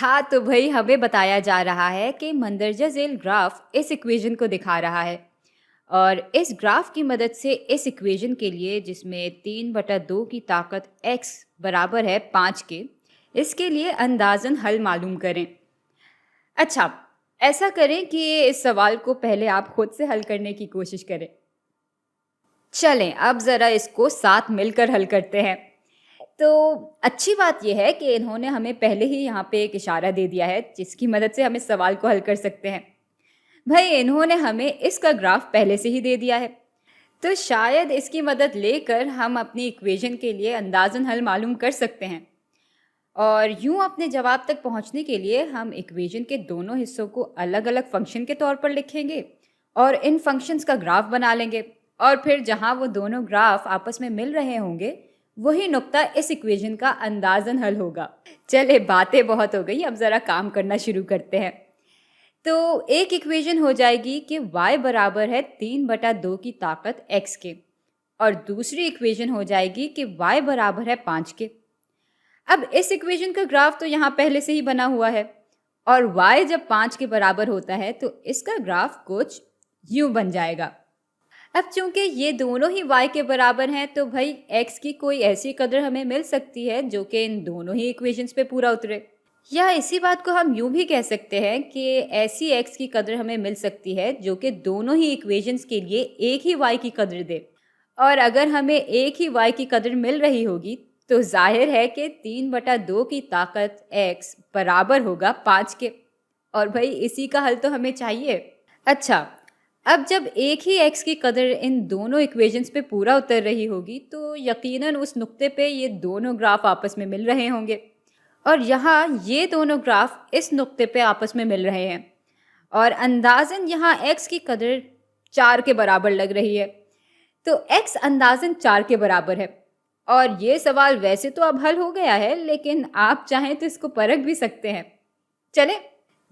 हाँ, तो भई हमें बताया जा रहा है कि मंदरजा ज़ेल ग्राफ इस इक्वेशन को दिखा रहा है और इस ग्राफ की मदद से इस इक्वेशन के लिए जिसमें 3/2 की ताकत x बराबर है 5 के, इसके लिए अंदाज़न हल मालूम करें। अच्छा, ऐसा करें कि इस सवाल को पहले आप खुद से हल करने की कोशिश करें। चलें, अब ज़रा इसको साथ मिलकर हल करते हैं। तो अच्छी बात ये है कि इन्होंने हमें पहले ही यहाँ पे एक इशारा दे दिया है, जिसकी मदद से हम इस सवाल को हल कर सकते हैं। भई इन्होंने हमें इसका ग्राफ पहले से ही दे दिया है, तो शायद इसकी मदद लेकर हम अपनी इक्वेशन के लिए अंदाज़न हल मालूम कर सकते हैं। और यूँ अपने जवाब तक पहुँचने के लिए हम इक्वेशन के दोनों हिस्सों को अलग-अलग फ़ंक्शन के तौर पर लिखेंगे और इन फ़ंक्शंस का ग्राफ बना लेंगे और फिर जहाँ वो दोनों ग्राफ आपस में मिल रहे होंगे, वही नुक्ता इस इक्वेशन का अंदाज़न हल होगा। चलिए बातें बहुत हो गई, अब ज़रा काम करना शुरू करते हैं। तो एक इक्वेशन हो जाएगी कि y बराबर है 3/2 की ताकत x के और दूसरी इक्वेशन हो जाएगी कि y बराबर है 5 के। अब इस इक्वेशन का ग्राफ तो यहाँ पहले से ही बना हुआ है और y जब 5 के बराबर होता है तो इसका ग्राफ कुछ यूं बन जाएगा। अब चूंकि ये दोनों ही y के बराबर हैं तो भाई x की कोई ऐसी कदर हमें मिल सकती है जो कि इन दोनों ही इक्वेशंस पे पूरा उतरे, या इसी बात को हम यूं भी कह सकते हैं कि ऐसी x की कदर हमें मिल सकती है जो कि दोनों ही इक्वेशंस के लिए एक ही y की कदर दे। और अगर हमें एक ही y की कदर मिल रही होगी तो जाहिर है कि 3/2 की ताकत x बराबर होगा 5 के, और भाई इसी का हल तो हमें चाहिए। अच्छा, अब जब एक ही x की कदर इन दोनों इक्वेशंस पे पूरा उतर रही होगी तो यकीनन उस नुक्ते पे ये दोनों ग्राफ आपस में मिल रहे होंगे और यहाँ ये दोनों ग्राफ इस नुक्ते पे आपस में मिल रहे हैं और अंदाज़न यहाँ x की कदर 4 के बराबर लग रही है। तो x अंदाज़न 4 के बराबर है और ये सवाल वैसे तो अब हल हो गया है, लेकिन आप चाहें तो इसको परख भी सकते हैं। चलें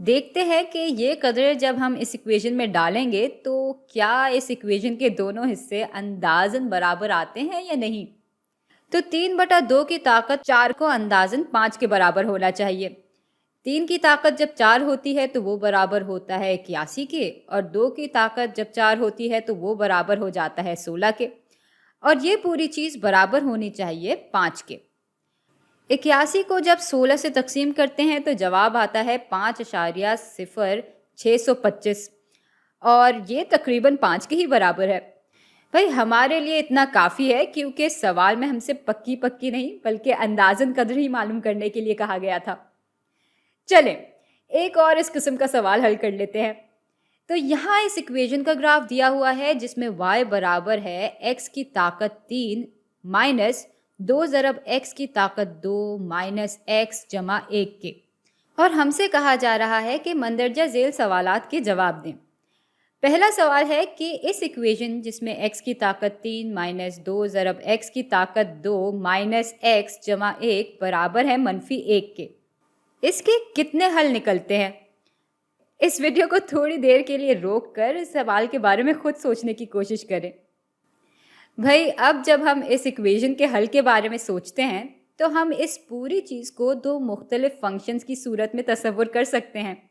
देखते हैं कि ये कदर जब हम इस इक्वेशन में डालेंगे तो क्या इस इक्वेशन के दोनों हिस्से अंदाज़न बराबर आते हैं या नहीं। तो 3/2 की ताकत 4 को अंदाज़न 5 के बराबर होना चाहिए। 3 की ताकत जब 4 होती है तो वो बराबर होता है 81 के और 2 की ताकत जब 4 होती है तो वो बराबर हो जाता है 16 के और ये पूरी चीज़ बराबर होनी चाहिए 5 के। 81 को जब 16 से तकसीम करते हैं तो जवाब आता है 5.0625 और ये तकरीबन 5 के ही बराबर है। भाई हमारे लिए इतना काफ़ी है क्योंकि सवाल में हमसे पक्की पक्की नहीं बल्कि अंदाज़न कदर ही मालूम करने के लिए कहा गया था। चलें एक और इस किस्म का सवाल हल कर लेते हैं। तो यहाँ इस इक्वेशन का ग्राफ दिया हुआ है जिसमें y बराबर है x की ताकत 3 माइनस 2 ज़रब x की ताकत 2 माइनस x जमा 1 के, और हमसे कहा जा रहा है कि मंदरजा झेल सवालात के जवाब दें। पहला सवाल है कि इस इक्वेशन जिसमें x की ताकत 3 माइनस 2 ज़रब x की ताकत 2 माइनस x जमा 1 बराबर है -1 के, इसके कितने हल निकलते हैं। इस वीडियो को थोड़ी देर के लिए रोक कर इस सवाल के बारे में खुद सोचने की कोशिश करें। भाई अब जब हम इस इक्वेशन के हल के बारे में सोचते हैं तो हम इस पूरी चीज़ को दो मुख्तलिफ फंक्शंस की सूरत में तस्वुर कर सकते हैं।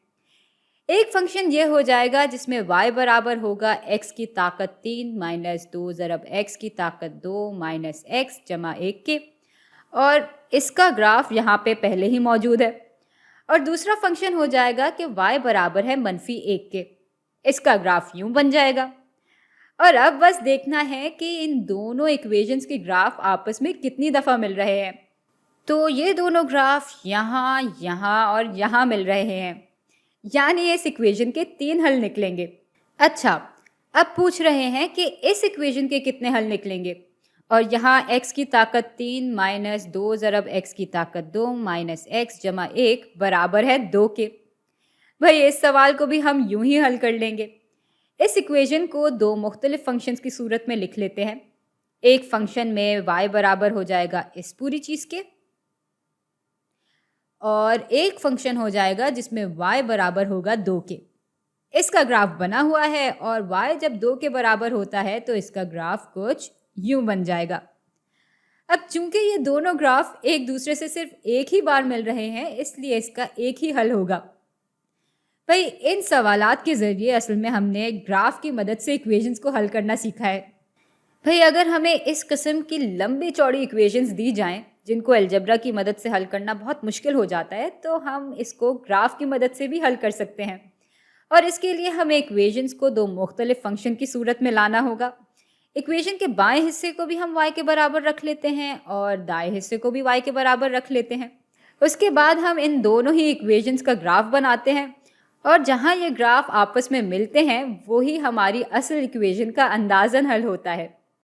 एक फंक्शन ये हो जाएगा जिसमें y बराबर होगा x की ताकत 3 माइनस 2 ज़रब x की ताकत 2 माइनस x जमा 1 के, और इसका ग्राफ यहाँ पे पहले ही मौजूद है। और दूसरा फंक्शन हो जाएगा कि y बराबर है -1 के, इसका ग्राफ यूं बन जाएगा। और अब बस देखना है कि इन दोनों इक्वेशंस के ग्राफ आपस में कितनी दफ़ा मिल रहे हैं। तो ये दोनों ग्राफ यहाँ, यहाँ और यहाँ मिल रहे हैं, यानी इस इक्वेशन के 3 हल निकलेंगे। अच्छा, अब पूछ रहे हैं कि इस इक्वेशन के कितने हल निकलेंगे, और यहाँ x की ताकत 3 माइनस 2 ज़रब x की ताकत 2 माइनस x जमा 1 बराबर है 2 के। भाई इस सवाल को भी हम यूं ही हल कर लेंगे। इस इक्वेशन को दो मुख्तलिफ फंक्शंस की सूरत में लिख लेते हैं। एक फंक्शन में y बराबर हो जाएगा इस पूरी चीज़ के, और एक फंक्शन हो जाएगा जिसमें y बराबर होगा 2 के। इसका ग्राफ बना हुआ है और y जब 2 के बराबर होता है तो इसका ग्राफ कुछ यूं बन जाएगा। अब चूंकि ये दोनों ग्राफ एक दूसरे से सिर्फ एक ही बार मिल रहे हैं, इसलिए इसका एक ही हल होगा। भाई इन सवालात के ज़रिए असल में हमने ग्राफ की मदद से इक्वेशंस को हल करना सीखा है। भाई अगर हमें इस किस्म की लंबी चौड़ी इक्वेशंस दी जाएं जिनको अलजेब्रा की मदद से हल करना बहुत मुश्किल हो जाता है, तो हम इसको ग्राफ की मदद से भी हल कर सकते हैं। और इसके लिए हमें इक्वेशंस को दो मुख्तलिफ फंक्शन की सूरत में लाना होगा। इक्वेशन के बाएं हिस्से को भी हम y के बराबर रख लेते हैं और दाएं हिस्से को भी y के बराबर रख लेते हैं। उसके बाद हम इन दोनों ही इक्वेशंस का ग्राफ बनाते हैं और जहां ये ग्राफ आपस में मिलते हैं, वो ही हमारी असल इक्वेशन का अंदाज़न हल होता है।